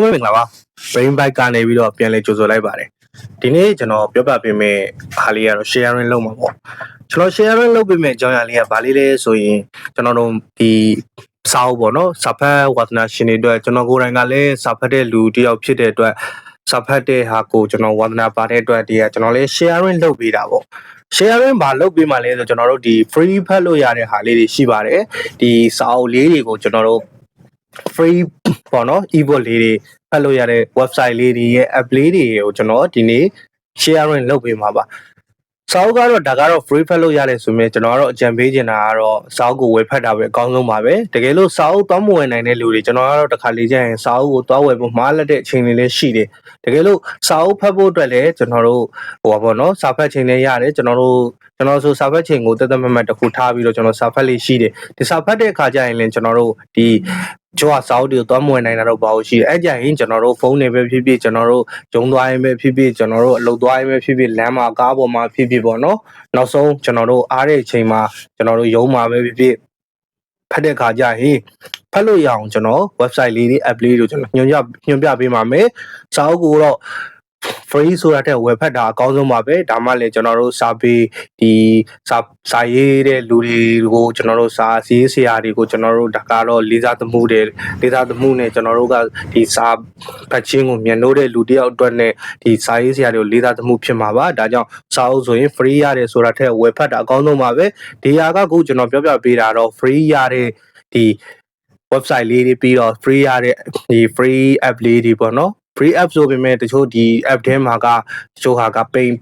ပဲမင်္ဂလာပါ Brain Bite ကနေပြီးတော့ပြန်လည်ကြိုဆိုလိုက်ပါတယ်ဒီနေ့ကျွန်တော်ပြောပြပေးမယ့်အားလေးကတော့ sharing လုပ်မှာပေါ့ကျွန်တော် sharing လုပ်ပေးမယ့်အကြောင်းအရာလေးကဘာလေးလဲဆိုရင်ကျွန်တော်တို့ဒီစာအုပ်ပေါ့နော်စာဖတ်ဝါသနာရှင်တွေအတွက်ကျွန်တော်ကိုယ်တိုင်ကလည်းစာဖတ်တဲ့လူတစ်ယောက်ဖြစ်တဲ့အတွက်စာဖတ်တဲ့ဟာကိုကျွန်တော်ဝါသနာပါတဲ့အတွက်ဒီကကျွန်တော်လည်း sharing လုပ်ပေးတာပေါ့sharing ဘာလုပ်ပေးမှလဲဆိုကျွန်တော်တို့ဒီ free ဖတ်လို့ရတဲ့ဟာလေးတွေရှိပါတယ်ဒီစာအုပ်လေးတွေကိုကျွန်တော်တို့ free ပေါ့နော် ebook လေးတွေဖတ်လို့ရတဲ့ website လေးတွေရဲ့ app လေးတွေကိုကျွန်တော်ဒီနေ့ sharing လုပ်ပေးမှာပါစာအုပ်ကတော့ဒါကတော့ free ဖတ်လို့ရတယ်ဆိုမြဲကျွန်တော်ကတော့အကြံပေးချင်တာကတော့စာအုပ်ကိုဝယ်ဖတ်တာပဲအကောင်းဆုံးပါပဲတကယ်လို့စာအုပ်သွားမဝယ်နိုင်တဲ့လူတွေကျွန်တော်ကတော့တစ်ခါလေကြာရင်စာအုပ်ကိုသွားဝယ်ဖို့မှားလက်တဲ့အချိန်တွေလည်းရှိတယ်တကယ်လို့စာအုပ်ဖတ်ဖို့အတွက်လည်းကျွန်တော်တို့ဟိုပါပေါ့နော်စာဖတ်ချိန်လည်းရတယ်ကျွန်တော်ဆိုစာဖတ်ချိန်ကိုတက်တက်မတ်မတ်တစ်ခုထားပြီးတော့ကျွန်တော်စာဖတ်လေးရှိတယ်ဒီစာဖတ်တဲ့အခါကျရင်လည်းကျွန်တော်တို့ဒီကျောင်းစာအုပ်တွေကိုသွားမဝင်နိုင်တာတော့ဘာလို့ရှိအဲ့ကြရင်ကျွန်တော်တို့ဖုန်းတွေပဲဖြစ်ဖြစ်ကျွန်တော်တို့ဂျုံသွားရင်ပဲဖြစ်ဖြစ်ကျွန်တော်တို့အလုပ်သွားရင်ပဲဖြစ်ဖြစ်လမ်းမှာကားပေါ်မှာဖြစ်ဖြစ်ပေါ့နော်နောက်ဆုံးကျွန်တော်တို့အားတဲ့အချိန်မှာကျွန်တော်တို့ရုံးမှာပဲဖြစ်ဖြစ်ဖတ်တဲ့အခါကျရင်ဖတ်လို့ရအောင်ကျွန်တော် website လေးတွေ app လေးတွေကျွန်တော်ညွှန်ပြပေးပါမယ်စာအုပ်ကိုတော့free ဆိုတာတဲ့ဝယ်ဖတ်တာအကောင်းဆုံးပါပဲဒါမှလည်းကျွန်တော်တို့စာပေဒီစာရေးတဲ့လူတွေကိုကျွန်တော်တို့စာရေးဆရာတွေကိုကျွန်တော်တို့ဒါကတော့လေးစားသမှုနဲ့ကျွန်တော်တို့ကဒီစာဖတ်ခြင်းကိုမြန်လို့တဲ့လူတယောက်အတွက်နဲ့ဒီစာရေးဆရာတွေကိုလေးစားသမှုဖြစ်မှာပါဒါကြောင့်စာအုပ်ဆိုရင် free ရတယ်ဆိုတာတဲ့ဝယ်ဖတ်တာအကောင်းဆုံးပါပဲဒီဟာကခုကျွန်တော်ပြောပြပေးတာတော့ free ရတဲ့ဒီ website လေးတွေပြီးတော့ free ရတဲ့ဒီ free app လေးတွေပေါ့နော်free app ဆိုပေမဲ့တချို့ဒီ app ထဲမှာကတချို့ဟာက paid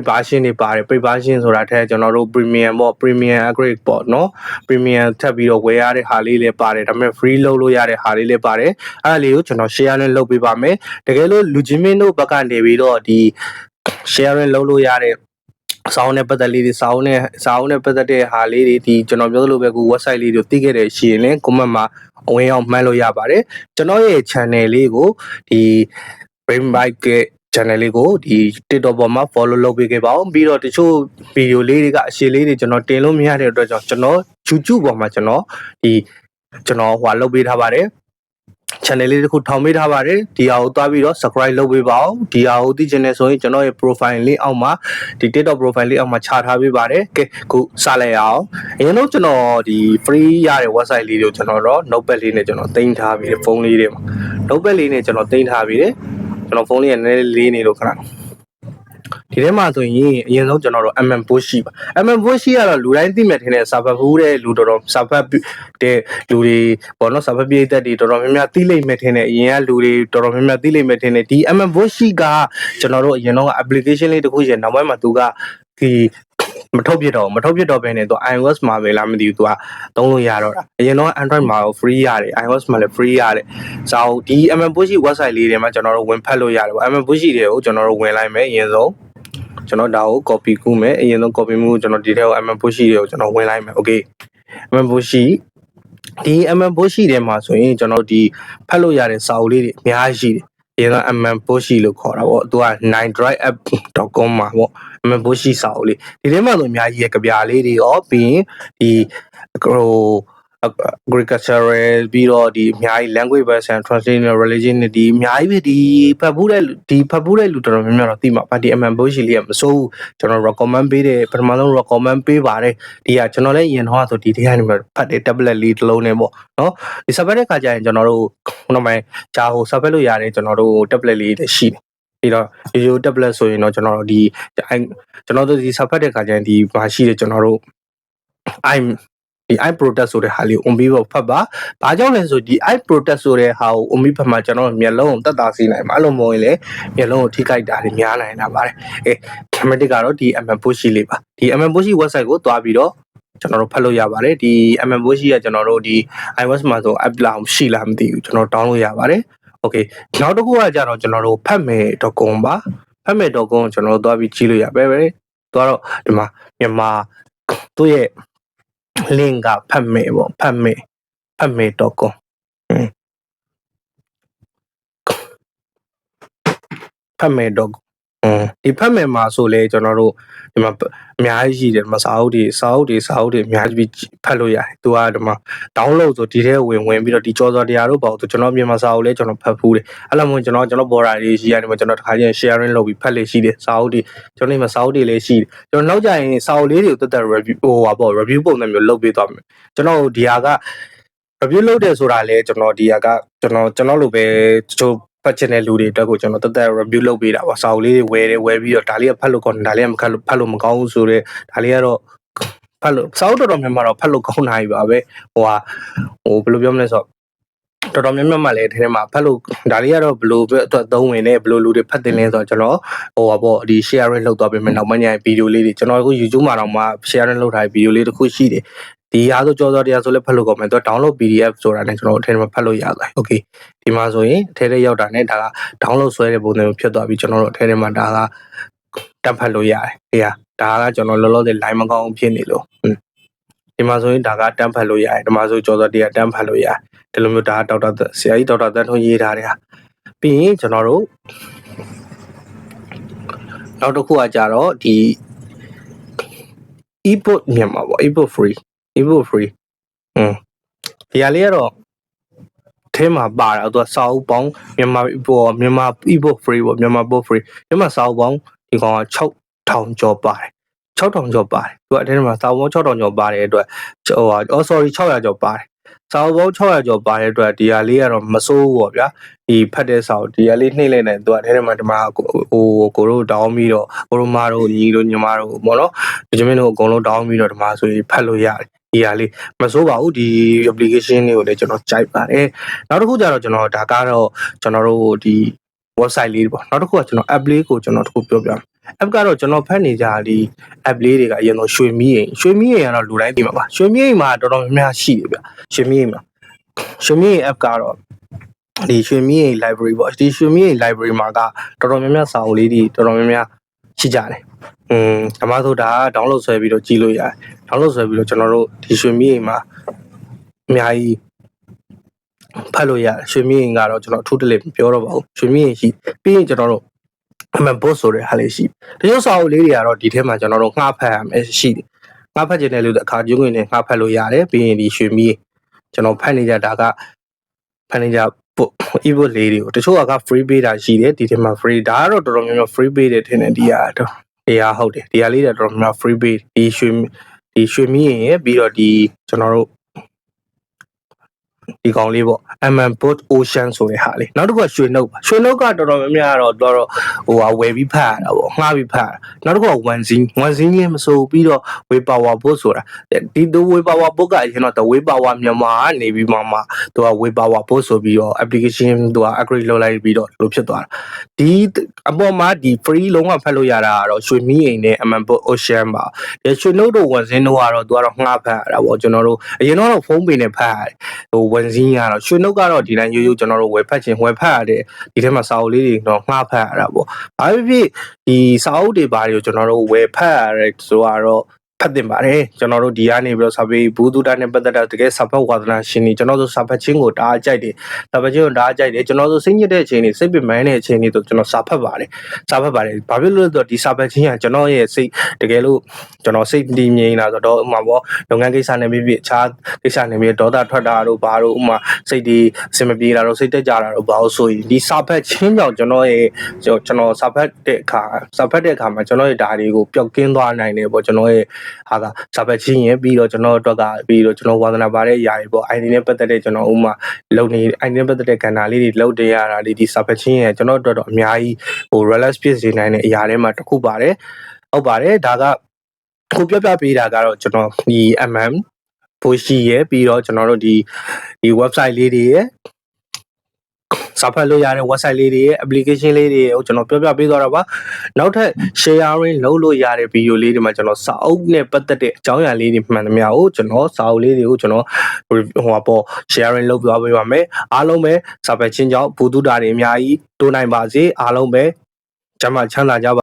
version တွေပါတယ် paid version ဆိုတာထက်ကျွန်တော်တို့ premium ပေါ့ premium upgrade ပေါ့နော် premium ထပ်ပြီးတော့ဝယ်ရတဲ့ဟာလေးလည်းပါတယ်ဒါပေမဲ့ free လုပ်လို့ရတဲ့ဟာလေးလည်းပါတယ်အဲ့ဒါလေးကိုကျွန်တော် share နဲ့လုပ်ပေးပါမယ်တကယ်လို့လူချင်းမင်းတို့ဘက်ကနေပြီးတော့ဒီ share လုပ်လို့ရတဲ့စာအုပ်နဲ့ပတ်သက်လေးတွေစာအုပ်နဲ့ပတ်သက်တဲ့ဟာလေးတွေဒီကျွန်တော်ပြောသလိုပဲခု website လေးတွေသိခဲ့တဲ့ရှိရင်လည်း comment မှာအဝင်အောင်မှန်းလို့ရပါတယ်ကျွန်တော်ရဲ့ channel လေးကိုဒီ Brain Bite ရဲ့ channel လေးကိုဒီ TikTok ပေါ်မှာ follow လုပ်ပေးခဲ့ပါဦးပြီးတော့တချို့ video လေးတွေကအရှည်လေးတွေကျွန်တော်တင်လို့မရတဲ့အတွက်ကြောင့်ကျွန်တော် YouTube ပေါ်မှာကျွန်တော်ဟိုလုပ်ပေးထားပါတယ် channel လေးတစ်ခုထောင်ပေးထားပါတယ်ဒီဟာကိုသွားပြီးတော့ subscribe လုပ်ပေးပါဦးဒီဟာကိုသိချင်နေဆိုရင်ကျွန်တော်ရဲ့ profile လေးအောက်မှာဒီ TikTok profile လေးအောက်မှာခြာထားပေးပါတယ်ကဲခုစလိုက်အောင်အရင်တော့ကျွန်တော်ဒီ free ရတဲ့ website လေးတွေကိုကျွန်တော်တော့ notepad လေးနဲ့ကျွန်တော်တင်ထားပြီးတယ်ဖုန်းလေးတွေမှာ notepad လေးနဲ့ကျွန်တော်တင်ထားပြီးတယ်ကျွန်တော်ဖုန်းလေးကနည်းနည်းလေးနေလို့ခဏဒီထဲမှာဆိုရင်အရင်ဆုံးကျွန်တော်တို့ MM Boshi ပါ MM Boshi ကတော့လူတိုင်းသိမှတ်ထင်တဲ့စာဖတ်ဘူးတဲ့လူတော်စာဖတ်တဲ့လူတွေပေါ့နော်စာဖတ်ပြည်သက်တွေတော်တော်များများသိလိမ့်မယ်ထင်တယ်အရင်ကလူတွေတော်တော်များများသိလိမ့်မယ်ထင်တယ်ဒီ MM Boshi ကကျွန်တော်တို့အရင်တော့ application လေးတစ်ခုရှင်နောက်ပိုင်းမှာသူကဒီမထုတ်ပြတော့ဘဲနဲ့သူ iOS မှာပဲလားမသိဘူးသူကသုံးလို့ရတော့တာအရင်တော့ Android မှာ free ရတယ် iOS မှာလည်း free ရတယ်ဆိုတော့ဒီ MM Boshi website လေးတွေမှာကျွန်တော်တို့ဝင်ဖတ်လို့ရတယ်ပေါ့ MM Boshi တွေကိုကျွန်တော်တို့ဝင်လိုက်မယ်အရင်ဆုံးကျွန်တော်ဒါကို copy ကူးမယ်အရင်ဆုံး copy မှုကျွန်တော်ဒီထဲကို MM Boshi တွေကိုကျွန်တော်ဝင်လိုက်မယ် okay MM Boshi ဒီ MM Boshi ထဲမှာဆိုရင်ကျွန်တော်ဒီဖတ်လို့ရတဲ့စာအုပ်လေးတွေအများကြီးရှိတယ်အရင်က MM Boshi လို့ခေါ်တာပေါ့သူက 9driveapp.com မှာပေါ့ MM Boshi စာအုပ်လေးဒီထဲမှာဆိုအများကြီးရဲ့ကြပြလေးတွေရောပြီးရင်ဒီagricultural ပြီးတော့ဒီအများကြီး language based and translation religion ဒီအများကြီးပဲဒီဖတ်ဘူးတဲ့လူတော်တော်များများတော့သိမှာပါဒီ MM Boshi လေးကမစိုးဘူးကျွန်တော် recommend ပေးတယ်ပထမဆုံး recommend ပေးပါတယ်ဒီကကျွန်တော်လည်းရင်တော့ဆိုဒီထဲကနေဖတ်တယ် tablet လေးတစ်လုံးနဲ့ပေါ့နော်ဒီစပတ်တဲ့ခါကျရင်ကျွန်တော်တို့ခုနမှဂျာဟိုစပတ်လို့ရတယ်ကျွန်တော်တို့ tablet လေးတွေရှိတယ်ပြီးတော့ video tablet ဆိုရင်တော့ကျွန်တော်တို့ဒီစပတ်တဲ့ခါကျရင်ဒီမရှိတယ်ကျွန်တော်တို့ဒီ iProtect ဆိုတဲ့ဟာလေးကို on ပြီးတော့ဖတ်ပါ။ဘာကြောင့်လဲဆိုဒီ iProtect ဆိုတဲ့ဟာကို on ပြီးဖတ်မှကျွန်တော်မျက်လုံးကိုတက်တာစီနိုင်မှာအဲ့လိုမဟုတ်ရင်လည်းမျက်လုံးကိုထိခိုက်တာတွေများနိုင်တာပါတယ်။automatic ကတော့ဒီ MM Boshi လေးပါ။ဒီ MM Boshi website ကိုတွားပြီးတော့ကျွန်တော်တို့ဖတ်လို့ရပါတယ်။ဒီ MM Boshi ကကျွန်တော်တို့ဒီ iOS မှာဆို app လာရှိလားမသိဘူးကျွန်တော် download ရပါတယ်။ Okay နောက်တစ်ခုကကြတော့ကျွန်တော်တို့ဖတ်မယ် .com ပါ။ဖတ်မယ် .com ကိုကျွန်တော်တို့တွားပြီးကြည့်လို့ရပဲ။တွားတော့ဒီမှာမြန်မာသူ့ရဲ့link ကဖတ်မယ်ပေါ့ဖတ်မယ် .com ဖတ်မယ် .com ဒီဖတ်မယ်မှာဆိုလေကျွန်တော်တို့ဒီမှာအများကြီးရှိတယ်ဒီမှာစာအုပ်တွေအများကြီးဖတ်လို့ရတယ်သူကဒီမှာ download ဆိုဒီထဲဝင်ပြီးတော့ဒီကြော်စော်တရားတို့ပေါ့ကျွန်တော်မြန်မာစာအုပ်လဲကျွန်တော်ဖတ်ဖူးတယ်အဲ့လိုမျိုးကျွန်တော် border တွေရှိရတယ်ကျွန်တော်တခါချင်း sharing လုပ်ပြီးဖတ်လေရှိတယ်စာအုပ်တွေကျွန်တော်ဒီမှာစာအုပ်တွေလည်းရှိတယ်ကျွန်တော်နောက်ကြရင်စာအုပ်လေးတွေကိုတက် review ပေါ့ review ပုံစံမျိုးလုပ်ပေးသွားမယ်ကျွန်တော်ဒီဟာက review လုပ်တယ်ဆိုတာလဲကျွန်တော်ဒီဟာကကျွန်တော်လိုပဲချို့ဖတ်ချင်တဲ့လူတွေအတွက်ကိုကျွန်တော်တက် review လုပ်ပေးတာပါစာအုပ်လေးတွေဝယ်ပြီးတော့ဒါလေးကဖတ်လို့ကောင်းတယ်ဒါလေးကဖတ်လို့မကောင်းဘူးဆိုတော့ဒါလေးကတော့ဖတ်လို့စာအုပ်တော်များများတော့ဖတ်လို့ကောင်းနိုင်ပါပဲဘယ်လိုပြောမလဲဆိုတော့တော်များများမှလည်းထဲမှာဖတ်လို့ဒါလေးကတော့ဘယ်လိုပဲအတွက်သုံးဝင်နေဘယ်လိုလူတွေဖတ်တင်လဲဆိုတော့ကျွန်တော်ဒီ sharing လုပ်သွားပေးမယ်နောက်မှညဗီဒီယိုလေးတွေကျွန်တော်အခု YouTube မှာတော့မှ sharing လုပ်ထားတဲ့ဗီဒီယိုလေးတစ်ခုရှိတယ်ဒီအားဆိုကြော်စော်တရားဆိုလဲဖတ်လို့ကောင်းမယ်သူက download PDF ဆိုတာနဲ့ကျွန်တော်အထက်မှာဖတ်လို့ရတယ်โอเคဒီမှာဆိုရင်အထက်ထဲရောက်တာနဲ့ဒါက download ဆွဲတဲ့ပုံစံမျိုးဖြစ်သွားပြီကျွန်တော်တို့အထက်ထဲမှာဒါကတက်ဖတ်လို့ရတယ်ဒီဟာဒါကကျွန်တော်လောလောဆယ် line မကောင်းဖြစ်နေလို့ဒီမှာဆိုရင်ဒါကတန်းဖတ်လို့ရတယ်ဒီမှာဆိုကြော်စော်တရားတန်းဖတ်လို့ရတယ်ဒီလိုမျိုးဒါဒေါက်တာဆရာကြီးဒေါက်တာတန်းထွန်းရေးထားတဲ့ဟာပြီးရင်ကျွန်တော်တို့နောက်တစ်ခုကကြတော့ဒီ ebook မြန်မာပေါ့ ebook free ဒီဟာလေးကတော့ထဲမှာပါတာသူကစာအုပ်ပေါင်းမြန်မာ ebook free ပေါ့မြန်မာ book free မြန်မာစာအုပ်ပေါင်းဒီကောင်က6000ကျော်ပါတယ်6000ကျော်ပါတယ်သူကအထဲမှာစာအုပ်ပေါင်း6000ကျော်ပါတယ်အတွက်sorry 600ကျော်ပါတယ်စာအုပ်ပေါင်း600ကျော်ပါတဲ့အတွက်ဒီဟာလေးကတော့မစိုးဘူးပေါ့ဗျာဒီဖတ်တဲ့စာအုပ်ဒီဟာလေးနှိမ့်လိုက်နေသူကထဲမှာဒီမှာကိုတို့တောင်းပြီးတော့ကိုတို့မတို့ညီတို့ညီမတို့ပေါ့နော်ဒီမင်းတို့အကုန်လုံးတောင်းပြီးတော့ဒီမှာဆိုရင်ဖတ်လို့ရတယ်ဒီဟာလေးမစိုးပါဘူးဒီ application လေးကိုလည်းကျွန်တော်ကြိုက်ပါတယ်နောက်တစ်ခုကျတော့ကျွန်တော်ဒါကတော့ကျွန်တော်တို့ဒီ website လေးပေါ့နောက်တစ်ခုကကျွန်တော် app လေးကိုကျွန်တော်တခုပြောပြမယ်app ကတော့ကျွန်တော်ဖတ်နေကြဒီ app လေးတွေကအရင်တော့ရွှေမီးအိမ်ကတော့လူတိုင်းသိမှာပါရွှေမီးအိမ်မှာတော်တော်များများရှိတယ်ဗျရွှေမီးအိမ် app ကတော့ဒီရွှေမီးအိမ် library ပေါ့ဒီရွှေမီးအိမ် library မှာကတော်တော်များများစာအုပ်လေးတွေတော်တော်များများရှိကြတယ်ဒါမှဆိုဒါက download ဆွဲပြီးတော့ကြည့်လို့ရတယ် download ဆွဲပြီးတော့ကျွန်တော်တို့ဒီရွှေမီးအိမ်မှာအများကြီးဖတ်လို့ရတယ်ရွှေမီးအိမ်ကတော့ကျွန်တော်အထူးတလေပြောတော့ပါဘူးရွှေမီးအိမ်ရှိပြီးရင်ကျွန်တော်တို့အမှန် boss ဆိုတဲ့ဟာလေးရှိတချို့စာအုပ်လေးတွေကတော့ဒီထဲမှာကျွန်တော်တို့ငှားဖတ်ရမယ်ရှိတယ်ငှားဖတ်ခြင်းတဲ့လူအခါကျုံးဝင်နေငှားဖတ်လို့ရတယ်ပြီးရင်ဒီရွှေမီးကျွန်တော်ဖတ်နေကြဒါကဖတ်နေကြ ebook လေးတွေကိုတချို့က free ပေးတာရှိတယ်ဒီထဲမှာ free ဒါကတော့တော်တော်များများ free ပေးတယ်ထင်တယ်ဒီဟာတော့တရားဟုတ်တယ်ဒီဟာလေးတွေတော်တော်များများ free ပေးဒီရွှေမီးရဲ့ပြီးတော့ဒီကျွန်တော်တို့ဒီကောင်လေးပေါ့ Boat Ocean ဆိုတဲ့ဟာလေးနောက်တစ်ခုကရွှေနှုတ်ကတော်တော်များများတော့ဝယ်ပြီးဖတ်ရတာပေါ့ငှားပြီးဖတ်ရတာနောက်တစ်ခုကone zine လေးမဆိုပြီးတော့ Way Power Book ဆိုတာဒီWay Power Book ကအရင်တော့ Way Power မြန်မာကနေပြီးမှသူက Way Power Book ဆိုပြီးတော့ application သူက upgrade လုပ်လိုက်ပြီးတော့လို့ဖြစ်သွားတာဒီအပေါ်မှာဒီ free လုံးဝဖတ်လို့ရတာကတော့ရွှေမီးအိမ်နဲ့ Boat Ocean ပါရွှေနှုတ်တို့ one zine တို့ကတော့သူကတော့ငှားဖတ်ရတာပေါ့ကျွန်တော်တို့အရင်တော့ဖုန်းပေနဲ့ဖတ်ရတယ်one zine ကတော့ရွှေနှုတ်ကတော့ဒီတိုင်းရိုးကျွန်တော်တို့ဝယ်ဖတ်ရတယ်ဒီထဲမှာစာအုပ်လေးတွေတော့ငှားဖတ်ရတာပေါ့ဘာဖြစ်ဖြစ်ဒီစာအုပ်တွေဘာတွေကိုကျွန်တော်တို့ဝယ်ဖတ်ရတယ်ဆိုတော့ဖတ်တင်ပါတယ်ကျွန်တော်တို့ဒီကနေပြီးတော့စာပေဘူးတူတာနဲ့ပတ်သက်တဲ့တကယ်စာဖတ်ဝါသနာရှင်တွေကျွန်တော်တို့စာဖတ်ခြင်းကိုတအားကြိုက်တယ်စာဖတ်ခြင်းကိုတအားကြိုက်တယ်ကျွန်တော်တို့စိတ်ညစ်တဲ့အချိန်တွေစိတ်ပင်ပန်းတဲ့အချိန်တွေဆိုကျွန်တော်စာဖတ်ပါတယ်ဘာဖြစ်လို့လဲဆိုတော့ဒီစာဖတ်ခြင်းကကျွန်တော်ရဲ့စိတ်တကယ်လို့ကျွန်တော်စိတ်တည်ငြိမ်လာဆိုတော့ဥမာပေါ့လုပ်ငန်းကိစ္စနဲ့ဖြစ်အခြားကိစ္စနဲ့ဒေါသထွက်တာတို့ဘာတို့ဥမာစိတ်ဒီအဆင်မပြေတာတို့စိတ်တက်ကြတာတို့ဘာလို့ဆိုရင်ဒီစာဖတ်ခြင်းကြောင့်ကျွန်တော်စာဖတ်တဲ့အခါမှာကျွန်တော်ရဲ့ဓာတ်တွေကိုပျောက်ကင်းသွားနိုင်တယ်ပေါ့ကျွန်တော်ရဲ့ဟာကစာဖတ်ခြင်းရပြီးတော့ကျွန်တော်အတွက်ကပြီးတော့ကျွန်တော်ဝါသနာပါတဲ့ຢာတွေပေါ့ ID နဲ့ပတ်သက်တဲ့ကျွန်တော်ဥမာလုံနေ ID နဲ့ပတ်သက်တဲ့ကဏ္ဍလေးတွေလုပ်တင်ရတာလေးဒီစာဖတ်ခြင်းရကျွန်တော်အတွက်တော့အများကြီးrelax ဖြစ်စေနိုင်တဲ့အရာတွေမှာတစ်ခုပါတယ်ဟုတ်ပါတယ်ဒါကခုပြပေးတာကတော့ကျွန်တော်ဒီ ပိုရှိရပြီးတော့ကျွန်တော်တို့ဒီ website လေးတွေရစာဖတ်လို့ရတဲ့ website လေးတွေရဲ့ application လေးတွေကိုကျွန်တော်ပြောပြပေးသွားတာပါနောက်ထပ် sharing လုပ်လို့ရတဲ့ video လေးတွေမှာကျွန်တော်စာအုပ်နဲ့ပတ်သက်တဲ့အကြောင်းအရာလေးတွေမှန်သမျှကိုကျွန်တော်စာအုပ်လေးတွေကိုကျွန်တော်sharing လုပ်သွားပေးပါမယ်အားလုံးပဲစာဖတ်ခြင်းကြောင့်ဘူတုတာတွေအများကြီးတိုးနိုင်ပါစေအားလုံးပဲကျမ်းမာချမ်းသာကြပါ